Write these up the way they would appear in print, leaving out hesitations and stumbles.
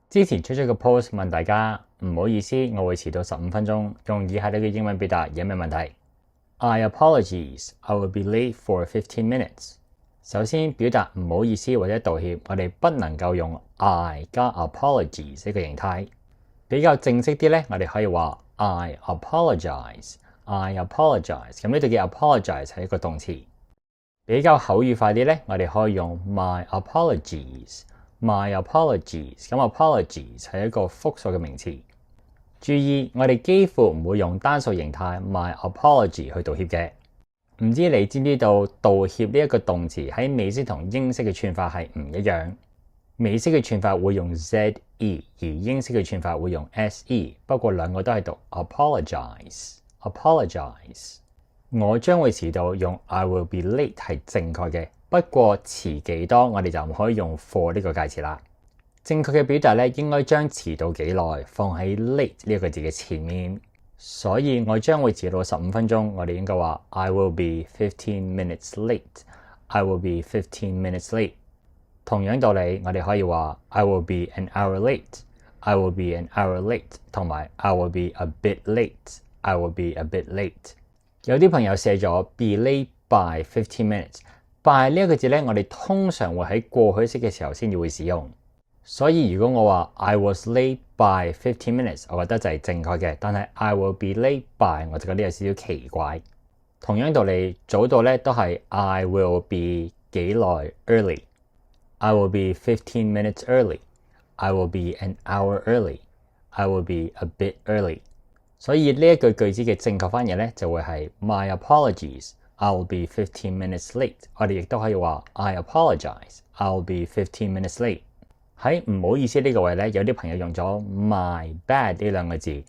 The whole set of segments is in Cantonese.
之前出咗個 post 問大家，唔好意思，我會遲到15分鐘，用以下呢個英文表達有咩問題 ？I apologize, I will be late for 15 minutes。首先表達唔好意思或者道歉，我哋不能夠用 I 加 apologies 呢個形態。比較正式啲咧，我哋可以話 I apologize。I apologize。咁呢度嘅 apologize 係一個動詞。比較口語化啲咧，我哋可以用 my apologies。My apologies。咁 apologies 係一個複數嘅名詞。注意，我哋幾乎唔會用單數形態 my apology 去道歉嘅。唔知你知唔知道道歉呢一個動詞喺美式同英式嘅串法係唔一樣？美式嘅串法會用 ze，而英式嘅串法會用 se。不過兩個都係讀 apologize。我將會遲到用 I will be late 係正確嘅，不過遲幾多我哋就唔可以用 for 呢個介詞啦。正確嘅表達咧，應該將遲到幾耐放喺 late 呢一個字嘅前面。所以我將會遲到15分鐘，我哋應該話 I will be 15 minutes late。I will be 15 minutes late。同樣道理，我哋可以話 I will be an hour late。I will be an hour late， 同埋 I will be a bit late。I will be a bit late。有啲朋友寫咗 be late by 15 minutes。by 呢一個字咧，我哋通常會喺過去式嘅時候先至會使用。所以如果我話 I was late by 15 minutes， 我覺得就係正確嘅。但係 I will be late by， 我就覺得有少少奇怪。同樣道理，早到咧都係 I will be 幾耐 early。I will be 15 minutes early。I will be an hour early。I will be a bit early。所以呢一句句子嘅正確翻譯咧就會係 My apologies。I will be 15 minutes late。我哋亦都可以話 I apologize。I will be 15 minutes late。喺唔好意思呢個位咧，有啲朋友用咗 my bad 呢兩個字，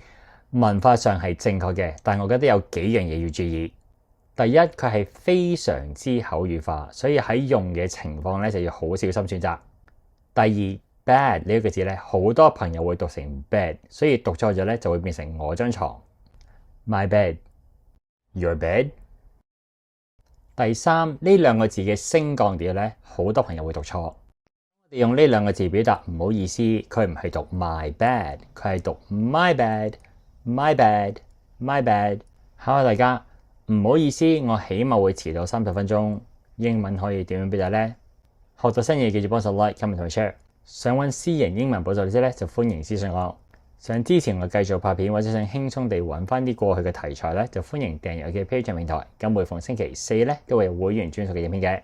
文法上係正確嘅，但我覺得有幾樣嘢要注意。第一，佢係非常之口語化，所以喺用嘅情況咧就要好小心選擇。第二， bad 呢一個字咧，好多朋友會讀成 bed， 所以讀錯咗咧就會變成我張床 my bed。Your bed。第三，呢兩個字嘅升降調咧，好多朋友會讀錯。我哋用呢兩個字表達唔好意思，佢唔係讀 my bad， 佢係讀 my bad。My bad。My bad。考下大家，唔好意思，我起碼會遲到30分鐘。英文可以點樣表達呢？學到新嘢記住幫手 like、comment 同 share。想揾私人英文補習老師咧，就歡迎私信我。想支持我繼續拍片，或者想輕鬆地揾翻啲過去嘅題材咧，就歡迎訂閱我嘅 Patreon 平台。咁每逢星期四咧，都會有會員專屬嘅影片嘅。